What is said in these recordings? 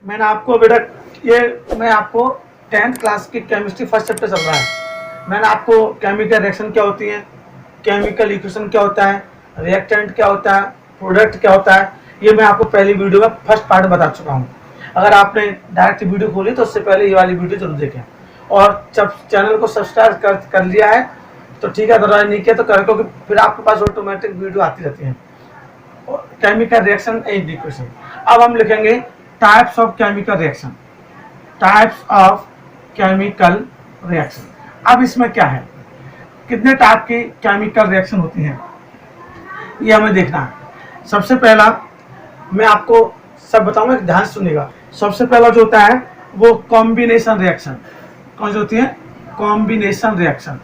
मैंने आपको बेटा ये मैं आपको 10th क्लास की केमिस्ट्री फर्स्ट चैप्टर चल रहा है। मैंने आपको केमिकल रिएक्शन क्या होती है, केमिकल इक्वेशन क्या होता है, रिएक्टेंट क्या होता है, प्रोडक्ट क्या होता है, ये मैं आपको पहली वीडियो में फर्स्ट पार्ट बता चुका हूँ। अगर आपने डायरेक्ट वीडियो खोली तो उससे पहले ये वाली वीडियो जरूर देखें, और जब चैनल को सब्सक्राइब कर लिया है तो ठीक है, अदरवाइज नहीं किया तो कर, क्योंकि फिर आपके पास ऑटोमेटिक वीडियो आती रहती है। Chemical reaction and equation. अब हम लिखेंगे types of chemical reaction, types of chemical reaction. अब इसमें क्या है, कितने टाइप की केमिकल रिएक्शन होती हैं ये हमें देखना है। सबसे पहला मैं आपको सब बताऊंगा, ध्यान से सुनिएगा। सबसे पहला जो होता है वो कॉम्बिनेशन रिएक्शन। कौन सी होती है? Combination reaction.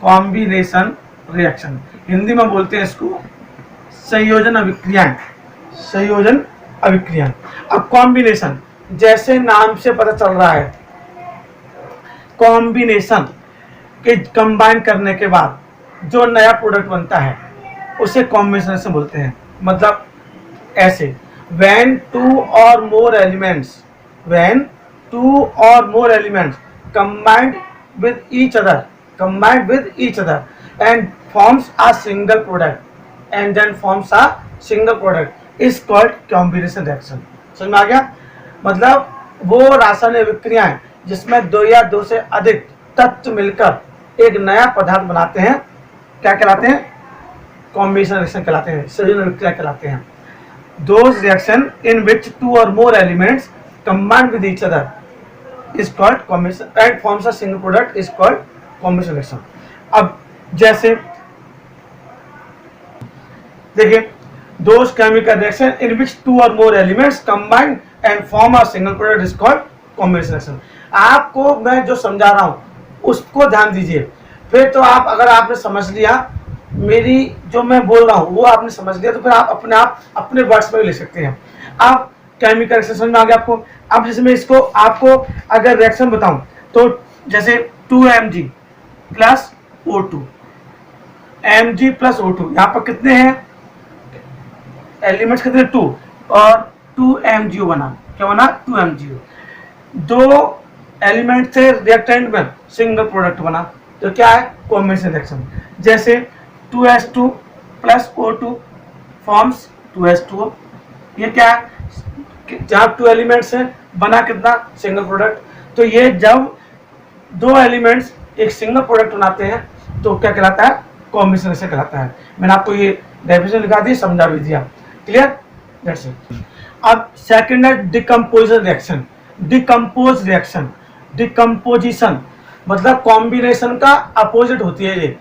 Combination reaction Hindi में बोलते हैं इसको संयोजन अभिक्रियाएं। संयोजन अभिक्रियाएं। अब कॉम्बिनेशन, जैसे नाम से पता चल रहा है, कॉम्बिनेशन के कंबाइन करने के बाद जो नया प्रोडक्ट बनता है उसे कॉम्बिनेशन से बोलते हैं। मतलब ऐसे, when two or more elements combined with each other and forms a single product is called combination reaction। समझ में आ गया? मतलब वो रासायनिक अभिक्रियाएं जिसमें दो या दो से अधिक तत्व मिलकर एक नया पदार्थ बनाते हैं, क्या कहलाते हैं? कॉम्बिनेशन रिएक्शन कहलाते हैं, संयोजन अभिक्रिया कहलाते हैं। Those reaction in which two or more elements combine with each other is called combination and forms a single product is called combination reaction। अब जैसे देखिए, those chemical reaction in which two or more elements combine and form a single product is called combination reaction। आपको मैं जो समझा रहा हूँ उसको ध्यान दीजिए, फिर तो आप, अगर आपने समझ लिया मेरी जो मैं बोल रहा हूँ वो आपने समझ लिया, तो फिर आप अपने वर्ड्स में भी ले सकते हैं। आप केमिकल रिएक्शन समझ में आ गया आपको। अब जैसे मैं इसको आपको अगर रिएक्शन बताऊं तो जैसे 2Mg plus O2, Mg plus O2, यहाँ पर कितने हैं एलिमेंट्स? कितने? 2, और 2MgO बना। क्या बना? 2MgO। दो एलिमेंट थे रिएक्टेंट में, सिंगल प्रोडक्ट बना, तो क्या है? Combination reaction. जैसे 2H2 plus O2 forms 2H2O। ये क्या है? जहाँ 2 एलिमेंट्स हैं बना कितना? Single product. तो ये जब दो एलिमेंट्स एक सिंगल प्रोडक्ट बनाते हैं तो क्या कहलाता है? कॉम्बिनेशन रिएक्शन कहलाता है। मैंने आपको ये डेफिनेशन लिखा दी, समझा भी दिया। क्लियर? That's it. अब सेकंड है decomposition reaction. Decompose reaction, decomposition मतलब कॉम्बिनेशन का अपोजिट होती है। ये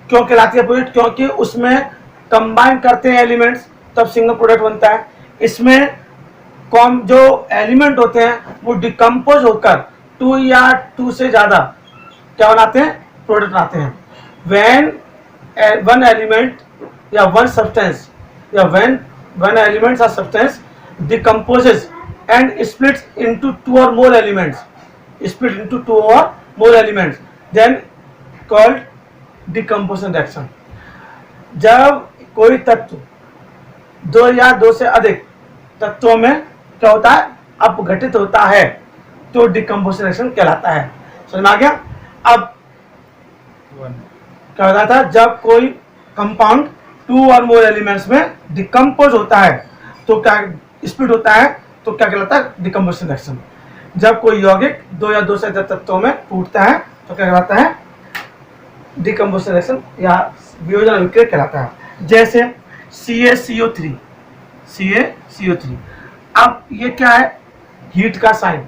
क्यों कहलाती है अपोजिट? क्योंकि उसमें कंबाइन करते हैं एलिमेंट्स तब सिंगल प्रोडक्ट बनता है। इसमें जो एलिमेंट होते हैं वो डिकम्पोज होकर 2 या 2 से ज्यादा क्या बनाते हैं? प्रोडक्ट बनाते हैं। व्हेन वन एलिमेंट या वन सब्सटेंस या व्हेन वन एलिमेंट्स और substance decomposes and splits into 2 और more elements, split into 2 or more elements, then called decomposition reaction। जब कोई तत्व 2 या 2 से अधिक तत्वों में क्या होता है? अपघटित होता है, तो डिकम्पोजिशन रिएक्शन कहलाता है। समझ में आ गया? अब क्या होता था? जब कोई कंपाउंड 2 और मोर एलिमेंट्स में डिकम्पोज होता है तो क्या स्प्लिट होता है, तो क्या कहलाता है? Decomposition reaction. जब कोई यौगिक 2 या 2 से अधिक तत्वों में टूटता है तो क्या कहलाता है? डिकम्पोजिशन रिएक्शन या वियोजन अभिक्रिया कहलाता है। जैसे CaCO3, CaCO3। अब ये क्या है? हीट का साइन,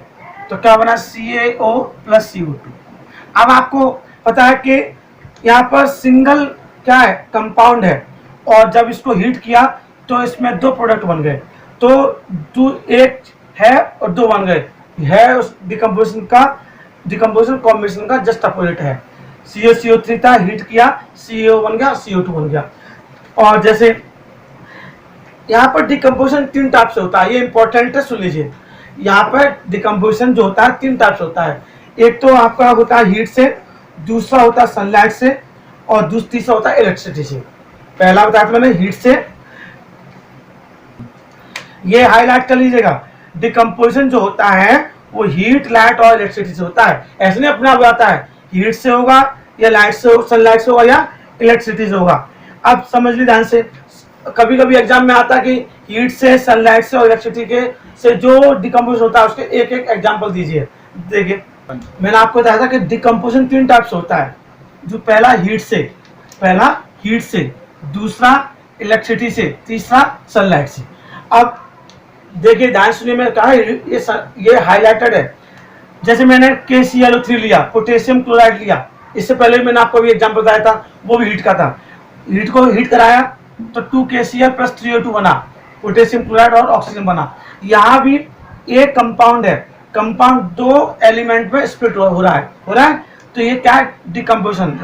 तो क्या बना? CaO plus CO2। अब आपको पता है कि यहाँ पर सिंगल क्या है? कंपाउंड है, और जब इसको हीट किया तो इसमें 2 प्रोडक्ट बन गए, तो एक है और 2 बन गए, है उस डिकम्पोजिशन कॉम्बिनेशन का जस्ट अपोजिट है। CaCO3 था, हीट किया, CaO बन गया, CO2 बन गया। और जैसे यहाँ पर डिकम्पोजिशन 3 टाइप से होता है, ये इंपॉर्टेंट है, सुन लीजिए। यहाँ पर डिकम्पोजिशन जो होता है 3 टाइप से होता है। एक तो आपका होता है हीट से, दूसरा होता है सनलाइट से, और तीसरा होता है इलेक्ट्रिसिटी से। पहला बताया था मैंने हीट से, ये हाईलाइट कर लीजिएगा। डिकम्पोजिशन जो होता है वो हीट, लाइट और इलेक्ट्रिसिटी से होता है। ऐसे नहीं अपने आप आता है, हीट से होगा या लाइट से, सनलाइट से होगा या इलेक्ट्रिसिटी से होगा। अब समझ ली ध्यान से, कभी कभी एग्जाम में आता है कि हीट से, सनलाइट से और इलेक्ट्रिसिटी के से जो डिकम्पोजिशन होता है उसके एक एक एग्जाम्पल दीजिए। देखिए मैंने आपको बताया था कि डिकम्पोजिशन 3 टाइप से होता है। जो पहला हीट से, दूसरा इलेक्ट्रिसिटी से, तीसरा सनलाइट से। अब देखिए ध्यान सुनिए, मैंने कहा ये हाईलाइटेड है। जैसे मैंने KClO3 लिया, पोटेशियम क्लोराइड लिया, इससे पहले मैंने आपको भी एग्जाम्पल बताया था, वो भी हीट का था। हीट को हीट कराया तो 2KCl + 3O2 बना, पोटेशियम क्लोराइड और ऑक्सीजन बना। यहाँ भी एक कंपाउंड है, कंपाउंड 2 एलिमेंट में स्प्लिट हो रहा है। तो ये क्या है? डिकम्पोजिशन।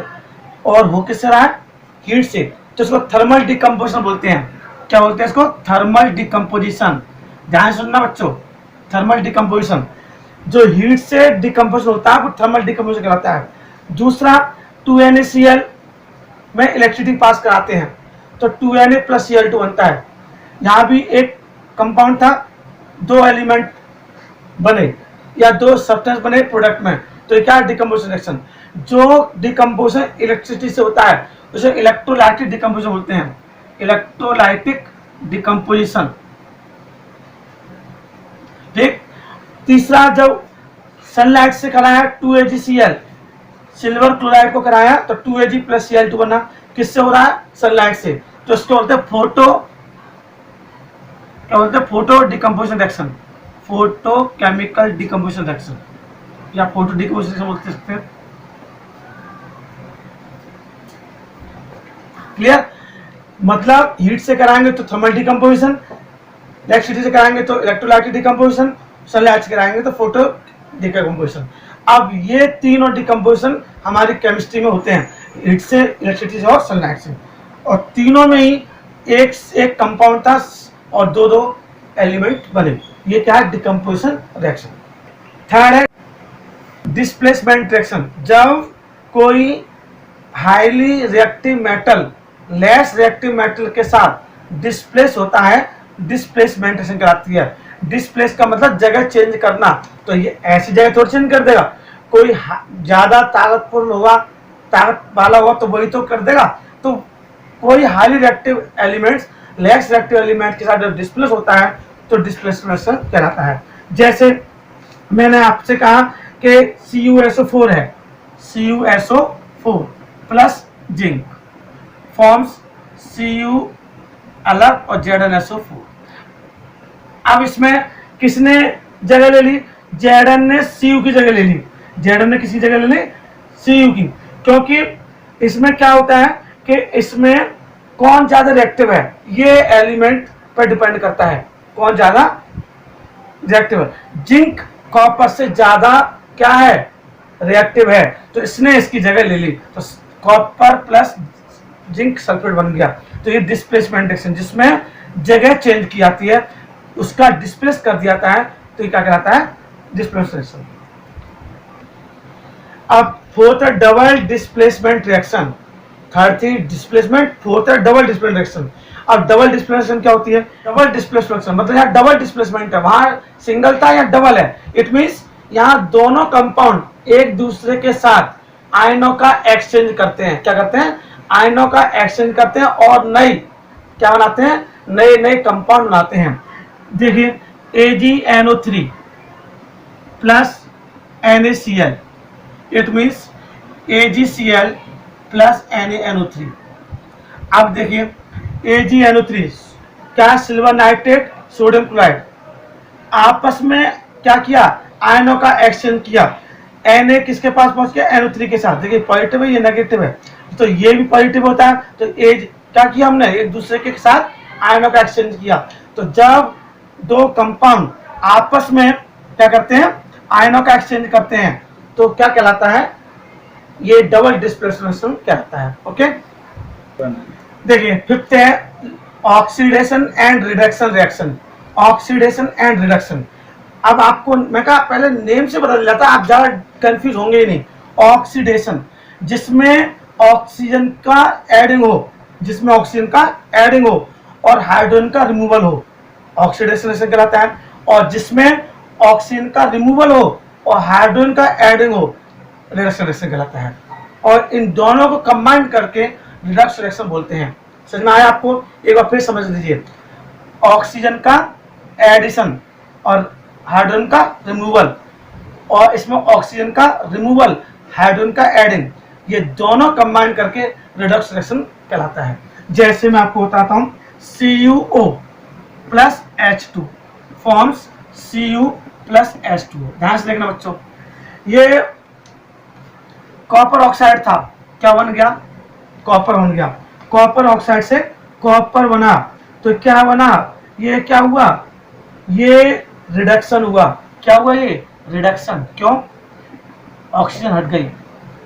और हो किससे रहा है? हीट से। तो इसको थर्मल डिकम्पोजिशन बोलते हैं। क्या बोलते हैं इसको? Thermal decomposition. ध्यान सुनना बच्चों, थर्मल डिकम्पोजिशन। जो हीट से डिकम्पोजिशन होता है वो थर्मल डिकम्पोजिशन कहलाता है। दूसरा 2NaCl में इलेक्ट्रिसिटी पास कराते हैं तो 2Na + Cl2 बनता है। यहाँ भी एक कंपाउंड था, 2 एलिमेंट बने या 2 सब्सटेंस बने प्रोडक्ट में, तो ये क्या है? Decomposition reaction. जो डिकम्पोजिशन इलेक्ट्रिसिटी से होता है उसे इलेक्ट्रोलाइटिक डिकम्पोजिशन बोलते हैं। Electrolytic decomposition. ठीक। तीसरा जब सनलाइट से कराया 2AgCl, सिल्वर क्लोराइड को कराया तो 2Ag + Cl2 बना। किससे हो रहा है? सनलाइट से। तो इसको बोलते हैं photo decomposition reaction, photo chemical decomposition reaction या फोटो डिकम्पोजिशन बोल सकते हैं। क्लियर? मतलब हीट से कराएंगे तो थर्मल डिकम्पोजिशन, इलेक्ट्रिसिटी से कराएंगे तो इलेक्ट्रोलाइटिक डिकम्पोजिशन, सनलाइट से कराएंगे तो फोटो डिकम्पोजिशन। अब ये तीनों डिकम्पोजिशन हमारी केमिस्ट्री में होते हैं, हीट से, इलेक्ट्रिसिटी से और सनलाइट से। और तीनों में ही एक कंपाउंड था और 2 एलिमेंट बने। ये क्या है? Decomposition reaction. थर्ड है डिस्प्लेसमेंट रिएक्शन। जब कोई highly reactive metal less reactive metal के साथ डिस्प्लेस होता है, डिस्प्लेसमेंट रिएक्शन कहलाती है। डिस्प्लेस का मतलब जगह चेंज करना। तो ये ऐसी जगह थोड़ी चेंज कर देगा, कोई ज्यादा ताकतपूर्ण होगा, ताकत वाला होगा तो वही तो कर देगा। तो कोई highly reactive elements less reactive element के साथ जब डिस्प्लेस होता है तो डिस्प्लेसमेंट कहलाता है। जैसे मैंने आपसे कहा कि CuSO4 है, CuSO4 plus zinc forms Cu अलग और ZnSO4। अब इसमें किसने जगह ले ली? Zn ने Cu की जगह ले ली। Zn ने किसी जगह ले ली? Cu की। क्योंकि इसमें क्या होता है कि इसमें कौन ज्यादा रिएक्टिव है ये एलिमेंट पर डिपेंड करता है, कौन ज्यादा रिएक्टिव है। जिंक कॉपर से ज्यादा क्या है? रिएक्टिव है, तो इसने इसकी जगह ले ली, तो कॉपर प्लस जिंक सल्फेट बन गया। तो ये डिस्प्लेसमेंट रिएक्शन, जिसमें जगह चेंज की जाती है, उसका डिस्प्लेस कर दिया जाता है, तो ये क्या कहलाता है? Displacement reaction. अब फोर्थ है डबल डिस्प्लेसमेंट रिएक्शन। थर्ड थी डिस्प्लेसमेंट, फोर्थ है डबल डिस्प्लेसमेंट रिएक्शन। अब डबल डिस्प्लेसमेंट क्या होती है? डबल डिस्प्लेसमेंट मतलब यहाँ डबल डिस्प्लेसमेंट है, वहां सिंगल था या डबल है। इट मींस यहाँ दोनों कंपाउंड एक दूसरे के साथ आयनों का एक्सचेंज करते हैं। क्या करते हैं? आयनों का एक्सचेंज करते हैं और नई क्या बनाते हैं? नए कंपाउंड बनाते हैं। देखिए AgNO3 plus NaCl, it means AgCl plus NaNO3। अब देखिए AgNO3 क्या? सिल्वर नाइट्रेट, सोडियम क्लोराइड आपस में क्या किया? आयनों का एक्सचेंज किया। Na किसके पास पहुंच गया? NO3 के साथ। देखिए पॉजिटिव है, ये नेगेटिव है, तो ये भी पॉजिटिव होता है। तो एज क्या किया हमने? एक दूसरे के साथ आयनों का एक्सचेंज किया। तो जब 2 कंपाउंड आपस में क्या करते हैं? आयनों का एक्सचेंज करते हैं, तो क्या कहलाता है? ये डबल डिस्प्लेसमेंट कहलाता है। ओके, देखिए फिफ्थ है oxidation and reduction reaction. Oxidation and reduction. अब आपको मैं कहा पहले नेम से बदल जाता, आप ज्यादा कंफ्यूज होंगे ही नहीं। ऑक्सीडेशन जिसमें ऑक्सीजन का एडिंग हो, और हाइड्रोजन का रिमूवल हो, ऑक्सीडेशन कहलाता है। और जिसमें ऑक्सीजन का रिमूवल हो और हाइड्रोजन का एडिंग हो, रिडक्शन रिएक्शन कहलाता है। और इन दोनों को कंबाइन करके रिडक्स रिएक्शन बोलते हैं। समझ में आया आपको? एक बार फिर समझ लीजिए, ऑक्सीजन का एडिशन और हाइड्रोजन का रिमूवल, और इसमें ऑक्सीजन का रिमूवल, हाइड्रोजन का एडिंग, ये दोनों कंबाइन करके रिडक्स रिएक्शन कहलाता है। जैसे मैं आपको बताता हूं, CuO plus H2 forms Cu plus H2O। ध्यान से देखना बच्चों, ये कॉपर ऑक्साइड था, क्या बन गया? कॉपर बन गया। कॉपर ऑक्साइड से कॉपर बना, तो क्या बना? ये क्या हुआ? ये रिडक्शन हुआ। क्या हुआ? ये रिडक्शन। क्यों? ऑक्सीजन हट गई,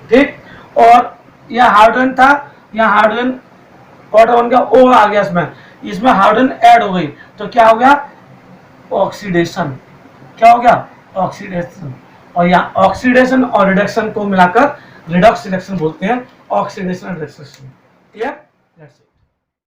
ठीक। और यह हाइड्रोजन था, यह हाइड्रोजन वाटर बन गया, O आ गया इसमें, इसमें हाइड्रोजन ऐड हो गई, तो क्या हो गया? ऑक्सीडेशन। क्या हो गया? ऑक्सीडेशन। और यहाँ ऑक्सीडेशन और रिडक्शन को मिलाकर रिडक्स रिएक्शन बोलते हैं, ऑक्सीडेशन रिडक्शन। क्लियर?